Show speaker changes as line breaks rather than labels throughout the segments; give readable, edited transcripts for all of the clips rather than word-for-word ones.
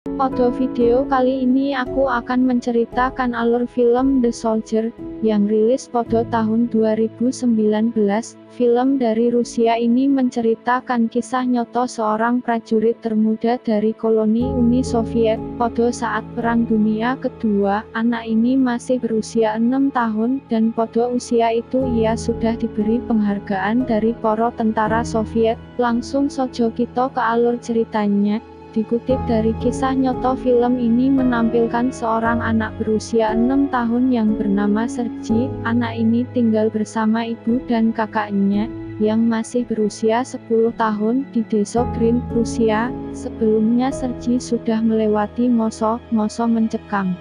Pada video kali ini aku akan menceritakan alur film The Soldier, yang rilis pada tahun 2019. Film dari Rusia ini menceritakan kisah nyata seorang prajurit termuda dari koloni Uni Soviet. Pada saat Perang Dunia Kedua, anak ini masih berusia 6 tahun, dan pada usia itu ia sudah diberi penghargaan dari para tentara Soviet. Langsung saja kita ke alur ceritanya. Dikutip dari kisah nyata, film ini menampilkan seorang anak berusia 6 tahun yang bernama Sergei. Anak ini tinggal bersama ibu dan kakaknya, yang masih berusia 10 tahun, di desa Green, Rusia. Sebelumnya Sergei sudah melewati masa mencekam,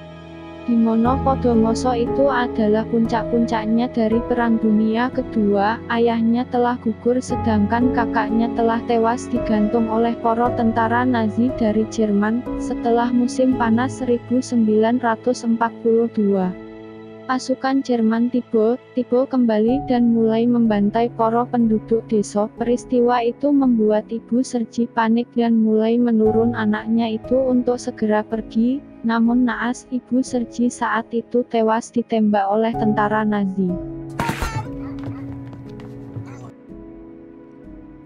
di mana pada masa itu adalah puncak-puncaknya dari Perang Dunia Kedua. Ayahnya telah gugur sedangkan kakaknya telah tewas digantung oleh para tentara Nazi dari Jerman, setelah musim panas 1942. Pasukan Jerman tiba kembali dan mulai membantai para penduduk desa. Peristiwa itu membuat ibu Sergei panik dan mulai menurun anaknya itu untuk segera pergi. Namun naas, ibu Sergei saat itu tewas ditembak oleh tentara Nazi.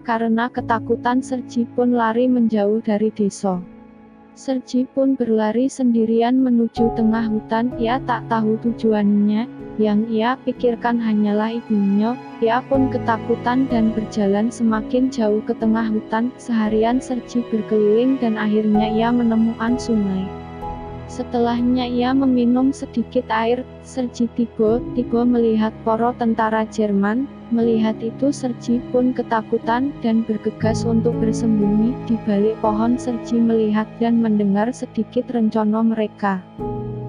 Karena ketakutan, Sergei pun lari menjauh dari desa. Sergei pun berlari sendirian menuju tengah hutan. Ia tak tahu tujuannya, yang ia pikirkan hanyalah ibunya. Ia pun ketakutan dan berjalan semakin jauh ke tengah hutan. Seharian Sergei berkeliling dan akhirnya ia menemukan sungai. Setelahnya ia meminum sedikit air, Sergei tiba-tiba melihat para tentara Jerman. Melihat itu Sergei pun ketakutan dan bergegas untuk bersembunyi di balik pohon. Sergei melihat dan mendengar sedikit rencana mereka.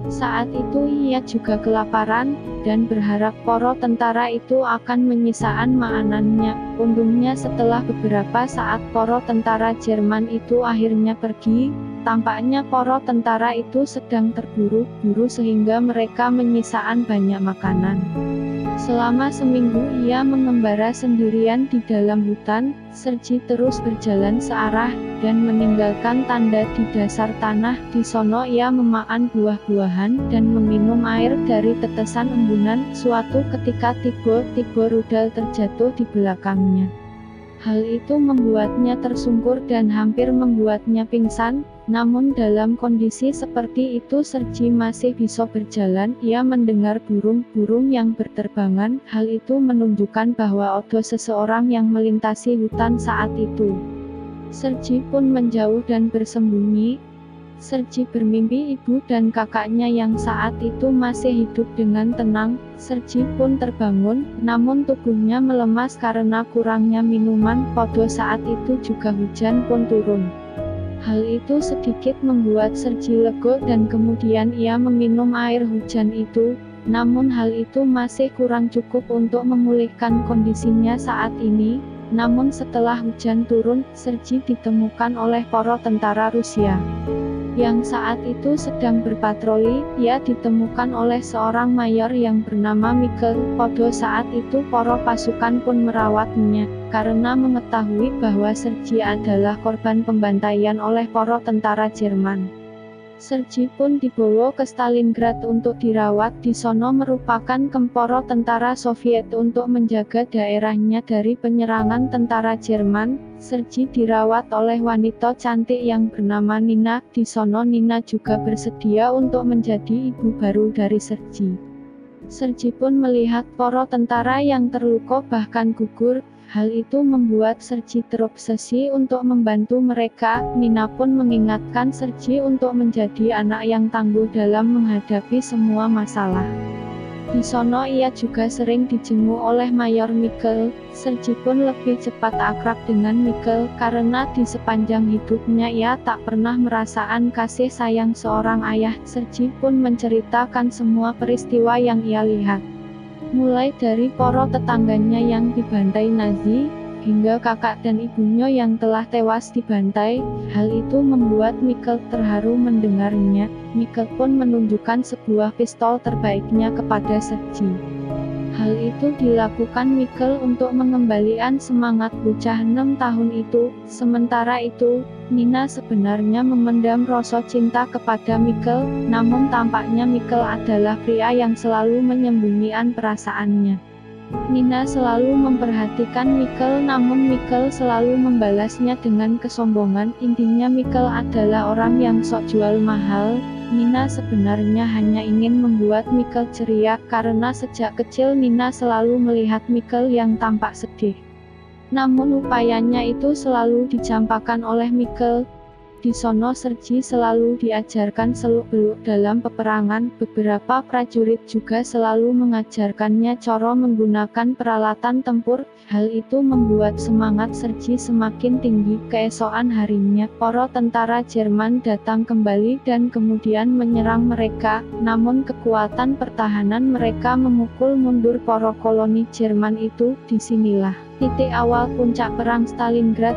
Saat itu ia juga kelaparan, dan berharap para tentara itu akan menyisakan makanannya. Untungnya setelah beberapa saat para tentara Jerman itu akhirnya pergi. Tampaknya para tentara itu sedang terburu-buru sehingga mereka menyisakan banyak makanan. Selama seminggu ia mengembara sendirian di dalam hutan. Sergei terus berjalan searah, dan meninggalkan tanda di dasar tanah. Di sono ia memakan buah-buahan, dan meminum air dari tetesan embunan. Suatu ketika tiba-tiba rudal terjatuh di belakangnya. Hal itu membuatnya tersungkur dan hampir membuatnya pingsan. Namun dalam kondisi seperti itu Sergei masih bisa berjalan. Ia mendengar burung-burung yang berterbangan. Hal itu menunjukkan bahwa ada seseorang yang melintasi hutan saat itu. Sergei pun menjauh dan bersembunyi. Sergei bermimpi ibu dan kakaknya yang saat itu masih hidup dengan tenang. Sergei pun terbangun, namun tubuhnya melemas karena kurangnya minuman. Pada saat itu juga hujan pun turun. Hal itu sedikit membuat Sergei lega dan kemudian ia meminum air hujan itu. Namun hal itu masih kurang cukup untuk memulihkan kondisinya saat ini. Namun setelah hujan turun, Sergei ditemukan oleh para tentara Rusia yang saat itu sedang berpatroli. Ia ditemukan oleh seorang mayor yang bernama Mikhail. Pada saat itu para pasukan pun merawatnya, karena mengetahui bahwa Sergei adalah korban pembantaian oleh para tentara Jerman. Sergei pun dibawa ke Stalingrad untuk dirawat. Di sono merupakan kemporo tentara Soviet untuk menjaga daerahnya dari penyerangan tentara Jerman. Sergei dirawat oleh wanita cantik yang bernama Nina. Di sono Nina juga bersedia untuk menjadi ibu baru dari Sergei. Sergei pun melihat para tentara yang terluka bahkan gugur. Hal itu membuat Sergei terobsesi untuk membantu mereka. Nina pun mengingatkan Sergei untuk menjadi anak yang tangguh dalam menghadapi semua masalah. Di sono ia juga sering dijenguk oleh Mayor Mikhail. Sergei pun lebih cepat akrab dengan Mikhail, karena di sepanjang hidupnya ia tak pernah merasakan kasih sayang seorang ayah. Sergei pun menceritakan semua peristiwa yang ia lihat. Mulai dari para tetangganya yang dibantai Nazi, hingga kakak dan ibunya yang telah tewas dibantai. Hal itu membuat Mikhail terharu mendengarnya. Mikhail pun menunjukkan sebuah pistol terbaiknya kepada Sergei. Hal itu dilakukan Mikkel untuk mengembalikan semangat bocah 6 tahun itu. Sementara itu, Nina sebenarnya memendam rasa cinta kepada Mikkel, namun tampaknya Mikkel adalah pria yang selalu menyembunyikan perasaannya. Nina selalu memperhatikan Mikkel, namun Mikkel selalu membalasnya dengan kesombongan. Intinya Mikkel adalah orang yang sok jual mahal. Nina sebenarnya hanya ingin membuat Mikkel ceria, karena sejak kecil Nina selalu melihat Mikkel yang tampak sedih. Namun upayanya itu selalu dicampakkan oleh Mikkel. Di sono Sergi selalu diajarkan seluk-beluk dalam peperangan. Beberapa prajurit juga selalu mengajarkannya cara menggunakan peralatan tempur. Hal itu membuat semangat Sergi semakin tinggi. Keesokan harinya, para tentara Jerman datang kembali dan kemudian menyerang mereka. Namun kekuatan pertahanan mereka memukul mundur para koloni Jerman itu. Disinilah titik awal puncak perang Stalingrad.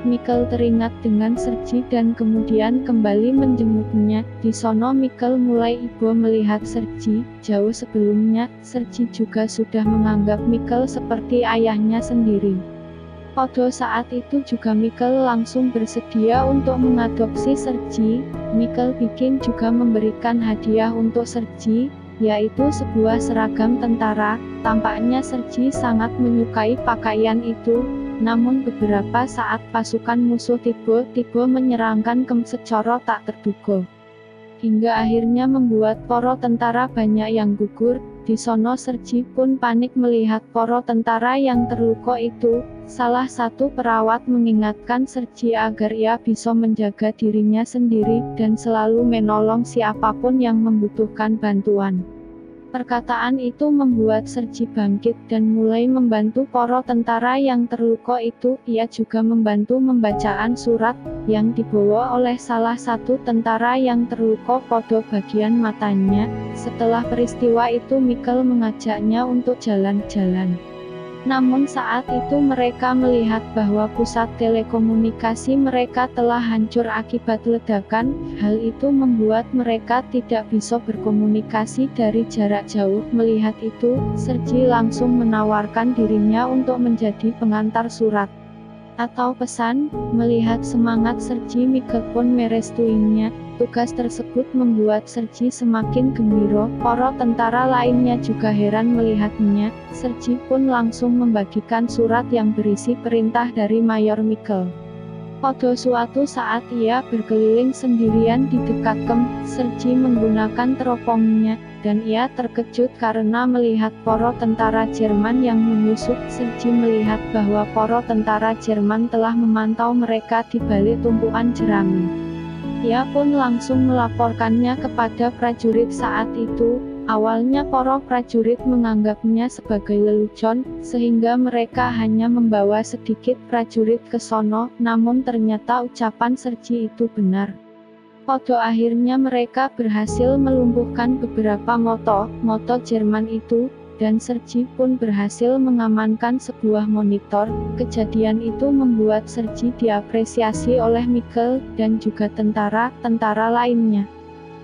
Mikkel teringat dengan Sergi dan kemudian kembali menjenguknya. Di sono Mikkel mulai iba melihat Sergi. Jauh sebelumnya, Sergi juga sudah menganggap Mikkel seperti ayahnya sendiri. Pada saat itu juga Mikkel langsung bersedia untuk mengadopsi Sergi. Mikkel bikin juga memberikan hadiah untuk Sergi, yaitu sebuah seragam tentara. Tampaknya Sergi sangat menyukai pakaian itu. Namun beberapa saat pasukan musuh tiba-tiba menyerangkan secara tak terduga, hingga akhirnya membuat para tentara banyak yang gugur. Di sono Sergi pun panik melihat para tentara yang terluka itu. Salah satu perawat mengingatkan Sergi agar ia bisa menjaga dirinya sendiri dan selalu menolong siapapun yang membutuhkan bantuan. Perkataan itu membuat Sergi bangkit dan mulai membantu para tentara yang terluka itu. Ia juga membantu membacaan surat yang dibawa oleh salah satu tentara yang terluka pada bagian matanya. Setelah peristiwa itu Mikkel mengajaknya untuk jalan-jalan. Namun saat itu mereka melihat bahwa pusat telekomunikasi mereka telah hancur akibat ledakan. Hal itu membuat mereka tidak bisa berkomunikasi dari jarak jauh. Melihat itu, Sergi langsung menawarkan dirinya untuk menjadi pengantar surat atau pesan. Melihat semangat Sergi, Mikkel pun merestuinya. Tugas tersebut membuat Sergi semakin gembira. Para tentara lainnya juga heran melihatnya. Sergi pun langsung membagikan surat yang berisi perintah dari Mayor Mikkel. Pada suatu saat ia berkeliling sendirian di dekat kem. Sergi menggunakan teropongnya, dan ia terkejut karena melihat para tentara Jerman yang menyusup. Sergi melihat bahwa para tentara Jerman telah memantau mereka di balik tumpukan jerami. Ia pun langsung melaporkannya kepada prajurit saat itu. Awalnya para prajurit menganggapnya sebagai lelucon, sehingga mereka hanya membawa sedikit prajurit ke sono, namun ternyata ucapan Sergi itu benar. Pada akhirnya mereka berhasil melumpuhkan beberapa moto Jerman itu, dan Sergi pun berhasil mengamankan sebuah monitor. Kejadian itu membuat Sergi diapresiasi oleh Mikkel dan juga tentara lainnya.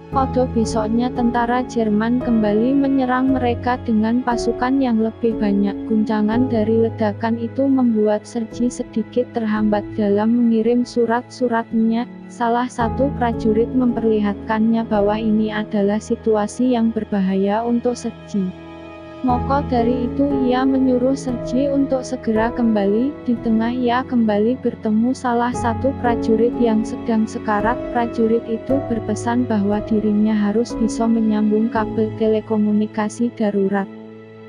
Pada besoknya tentara Jerman kembali menyerang mereka dengan pasukan yang lebih banyak. Guncangan dari ledakan itu membuat Sergi sedikit terhambat dalam mengirim surat-suratnya. Salah satu prajurit memperlihatkannya bahwa ini adalah situasi yang berbahaya untuk Sergi. Maka dari itu ia menyuruh Sergi untuk segera kembali. Di tengah ia kembali bertemu salah satu prajurit yang sedang sekarat. Prajurit itu berpesan bahwa dirinya harus bisa menyambung kabel telekomunikasi darurat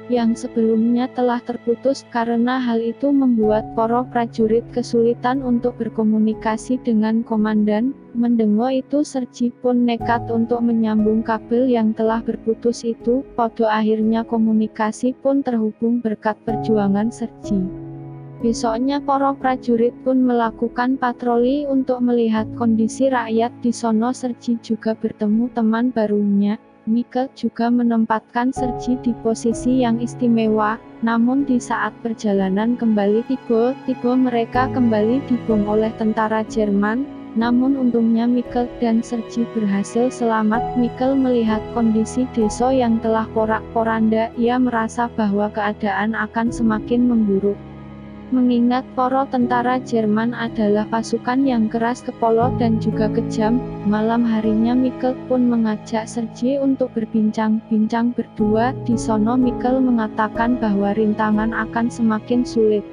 yang sebelumnya telah terputus. Karena hal itu membuat para prajurit kesulitan untuk berkomunikasi dengan komandan. Mendengar itu Sergi pun nekat untuk menyambung kabel yang telah berputus itu. Pada akhirnya komunikasi pun terhubung berkat perjuangan Sergi. Besoknya para prajurit pun melakukan patroli untuk melihat kondisi rakyat di sono. Sergi juga bertemu teman barunya. Mikkel juga menempatkan Sergi di posisi yang istimewa. Namun di saat perjalanan kembali tiba-tiba mereka kembali dibom oleh tentara Jerman. Namun untungnya Mikkel dan Sergi berhasil selamat. Mikkel melihat kondisi Deso yang telah porak-poranda, ia merasa bahwa keadaan akan semakin memburuk. Mengingat para tentara Jerman adalah pasukan yang keras kepala dan juga kejam, malam harinya Mikkel pun mengajak Sergi untuk berbincang-bincang berdua. Di sono Mikkel mengatakan bahwa rintangan akan semakin sulit,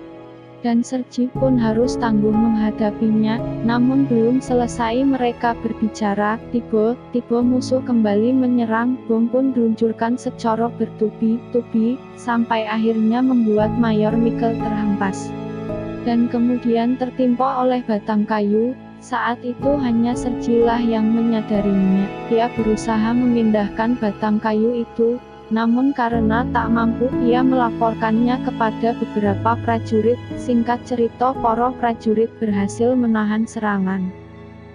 dan Sergi pun harus tangguh menghadapinya. Namun belum selesai mereka berbicara, tiba-tiba musuh kembali menyerang. Bom pun diluncurkan secara bertubi-tubi, sampai akhirnya membuat Mayor Mikkel terhempas dan kemudian tertimpa oleh batang kayu. Saat itu hanya Sergilah yang menyadarinya. Dia berusaha memindahkan batang kayu itu, namun karena tak mampu, ia melaporkannya kepada beberapa prajurit. Singkat cerita, para prajurit berhasil menahan serangan,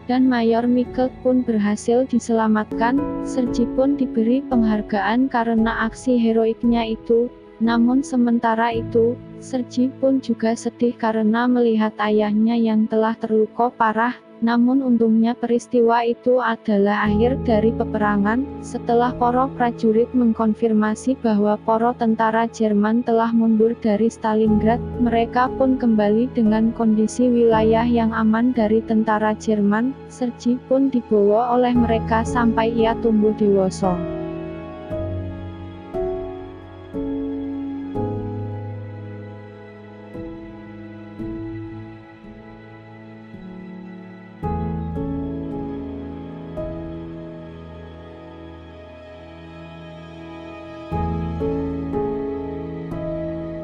dan Mayor Mikkel pun berhasil diselamatkan. Sergi pun diberi penghargaan karena aksi heroiknya itu. Namun sementara itu, Sergi pun juga sedih karena melihat ayahnya yang telah terluka parah. Namun untungnya peristiwa itu adalah akhir dari peperangan. Setelah para prajurit mengkonfirmasi bahwa para tentara Jerman telah mundur dari Stalingrad, mereka pun kembali dengan kondisi wilayah yang aman dari tentara Jerman. Sergi pun dibawa oleh mereka sampai ia tumbuh dewasa.